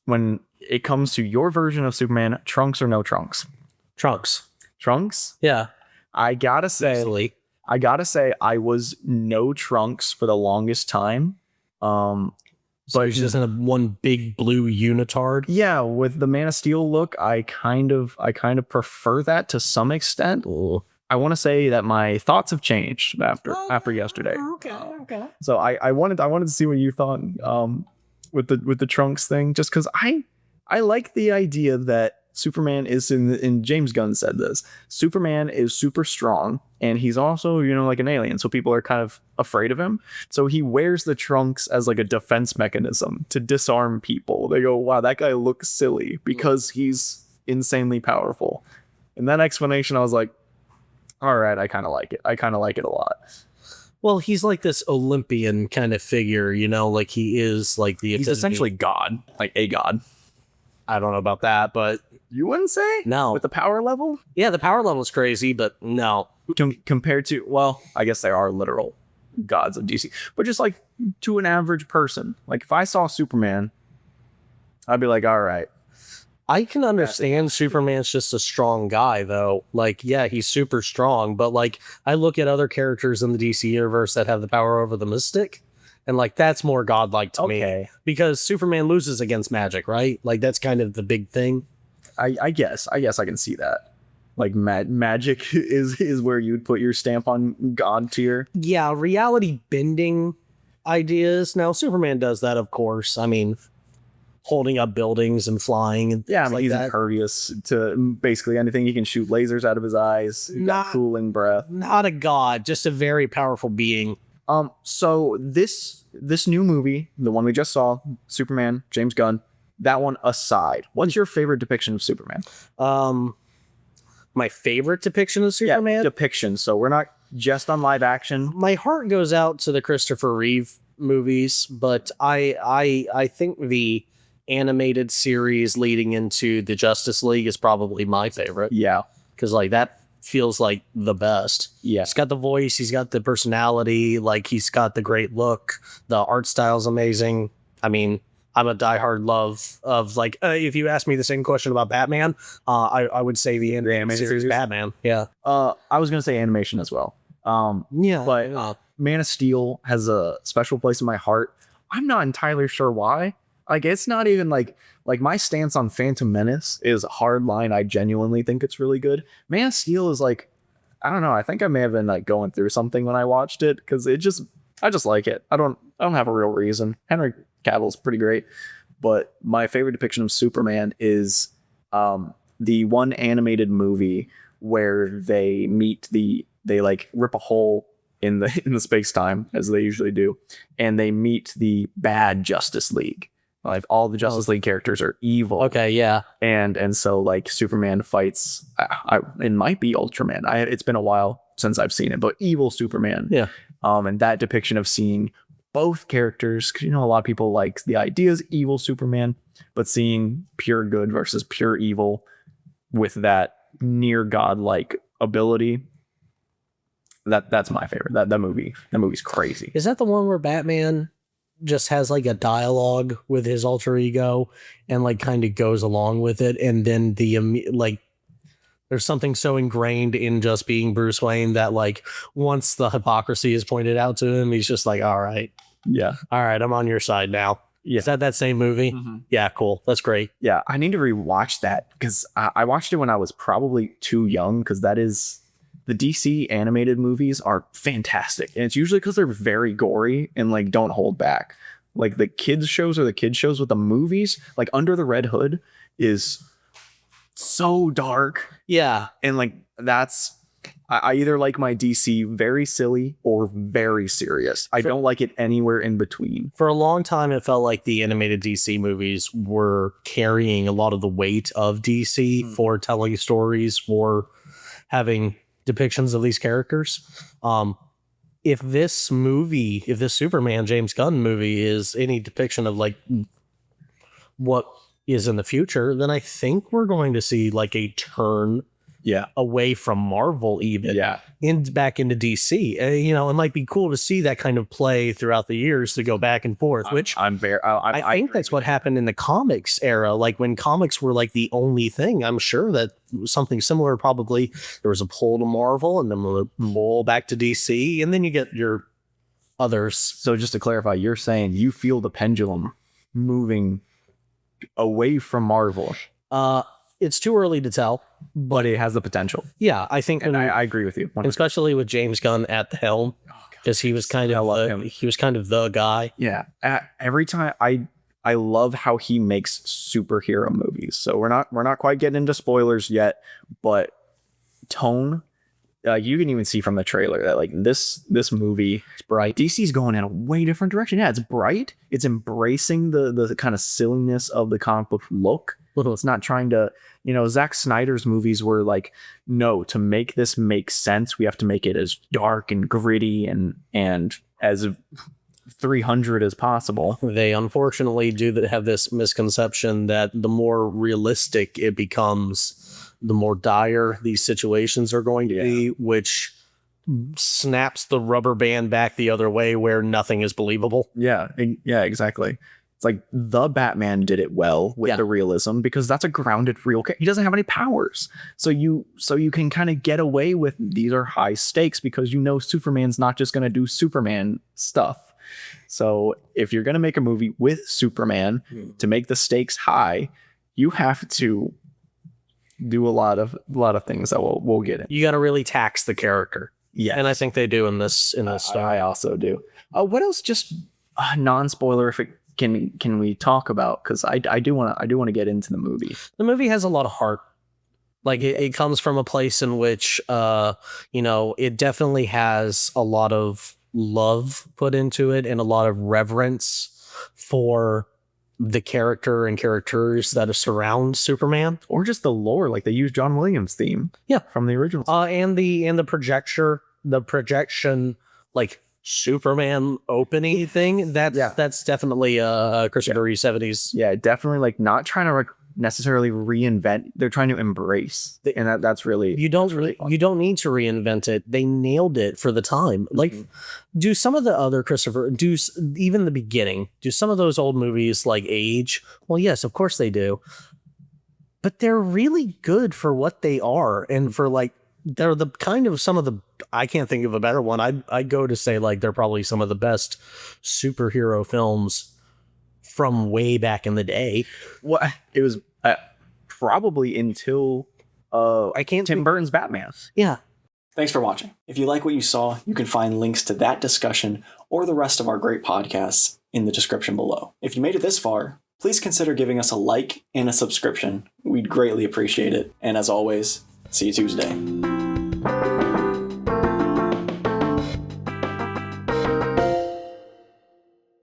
when it comes to your version of Superman, trunks or no trunks? Trunks. Trunks? Yeah. I gotta say, Easily. I was no trunks for the longest time. So he's just in a one big blue unitard. Yeah, with the Man of Steel look, I kind of prefer that to some extent. Ooh. I want to say that my thoughts have changed after yesterday. Okay. So I wanted to see what you thought with the trunks thing, just because I like the idea that Superman is in James Gunn said this. Superman is super strong, and he's also, like an alien, so people are kind of afraid of him. So he wears the trunks as like a defense mechanism to disarm people. They go, wow, that guy looks silly because he's insanely powerful. And that explanation, I was like, all right, I kind of like it. I kind of like it a lot. Well, he's like this Olympian kind of figure, like he is like the... He's essentially God, like a god. I don't know about that, but... You wouldn't say? No. With the power level? Yeah, the power level is crazy, but no. Compared to, well, I guess they are literal gods of DC, but just like to an average person. Like if I saw Superman, I'd be like, all right. I can understand Superman's just a strong guy, though. Like, yeah, he's super strong, but like I look at other characters in the DC universe that have the power over the Mystic, and like that's more godlike to me. Because Superman loses against magic, right? Like that's kind of the big thing. I guess I can see that. Like magic is where you'd put your stamp on God tier. Yeah, reality bending ideas. Now Superman does that, of course. I mean, holding up buildings and flying and yeah, like he's that. Impervious to basically anything. He can shoot lasers out of his eyes. Got cooling breath. Not a god, just a very powerful being. So this new movie, the one we just saw, Superman, James Gunn, that one aside, what's your favorite depiction of Superman? My favorite depiction of Superman? Yeah, depiction. So we're not just on live action. My heart goes out to the Christopher Reeve movies, but I think the animated series leading into the Justice League is probably my favorite. Yeah. Because like that feels like the best. Yeah. He's got the voice, he's got the personality, like he's got the great look, the art style's amazing. I mean, I'm a diehard love of like, if you ask me the same question about Batman, I would say the animated series Batman. Yeah. I was going to say animation as well. Yeah. But Man of Steel has a special place in my heart. I'm not entirely sure why. Like, it's not even like my stance on Phantom Menace is hard line. I genuinely think it's really good. Man of Steel is like, I don't know. I think I may have been like going through something when I watched it because I just like it. I don't have a real reason. Henry Cavill's pretty great, but my favorite depiction of Superman is the one animated movie where they like rip a hole in the space-time as they usually do, and they meet the bad Justice League. Like all the Justice League characters are evil. Okay, yeah. And so like Superman fights it might be Ultraman. It's been a while since I've seen it, but evil Superman. Yeah. And that depiction of seeing both characters, because a lot of people like the idea is evil Superman, but seeing pure good versus pure evil with that near godlike ability, that's my favorite. That movie's crazy. Is that the one where Batman just has like a dialogue with his alter ego and like kind of goes along with it, and then there's something so ingrained in just being Bruce Wayne that like once the hypocrisy is pointed out to him, he's just like, all right, I'm on your side now. Yeah. Is that same movie? Mm-hmm. Yeah, cool. That's great. Yeah, I need to rewatch that because I watched it when I was probably too young, because that is, the DC animated movies are fantastic, and it's usually because they're very gory and like don't hold back. Like the kids shows are the kids shows, with the movies like Under the Red Hood is so dark. Yeah. And like I either like my DC very silly or very serious. I don't like it anywhere in between. For a long time, it felt like the animated DC movies were carrying a lot of the weight of DC for telling stories, for having depictions of these characters. If this Superman James Gunn movie is any depiction of like what is in the future, then I think we're going to see like a turn Yeah. away from Marvel even Yeah. back into DC. You know, it might be cool to see that kind of play throughout the years to go back and forth, which I'm very, I think that's what happened in the comics era. Like when comics were like the only thing, I'm sure that something similar probably there was a pull to Marvel and then a pull back to DC, and then you get your others. So just to clarify, you're saying you feel the pendulum moving away from Marvel, It's too early to tell, but it has the potential. yeah, I think, And I agree with you. 100%. especially with James Gunn at the helm, because he was kind of the guy. Yeah. Every time I love how he makes superhero movies. So we're not quite getting into spoilers yet, but tone, you can even see from the trailer that like this movie, It's bright. DC's going in a way different direction. Yeah, it's bright. It's embracing the kind of silliness of the comic book look. It's not trying to, Zack Snyder's movies were like, no, to make this make sense, we have to make it as dark and gritty and as 300 as possible. They unfortunately have this misconception that the more realistic it becomes, the more dire these situations are going to be, which snaps the rubber band back the other way where nothing is believable. Yeah, exactly. It's like the Batman did it well with the realism because that's a grounded real character. He doesn't have any powers. So you can kind of get away with these are high stakes because Superman's not just going to do Superman stuff. So if you're going to make a movie with Superman to make the stakes high, you have to do a lot of things that we'll get in. You got to really tax the character. Yeah. And I think they do in this story. I also do. What else? Just non-spoilerific can we talk about? Because I do want to get into the movie. The movie has a lot of heart. Like it comes from a place in which it definitely has a lot of love put into it and a lot of reverence for the character and characters that surround Superman, or just the lore. Like they use John Williams' theme, from the original, and the projection, like Superman opening thing. That's definitely Christopher Reeve 70s. Yeah, definitely. Like not trying to necessarily reinvent. They're trying to embrace, and that's really you don't need to reinvent it. They nailed it for the time. Like do some of the other even the beginning. Do some of those old movies like age? Well, yes, of course they do. But they're really good for what they are, and for like they're the kind of some of the I can't think of a better one. I'd go to say like they're probably some of the best superhero films from way back in the day. Well, it was probably until Tim Burton's Batman. Yeah. Thanks for watching. If you like what you saw, you can find links to that discussion or the rest of our great podcasts in the description below. If you made it this far, please consider giving us a like and a subscription. We'd greatly appreciate it. And as always, see you Tuesday.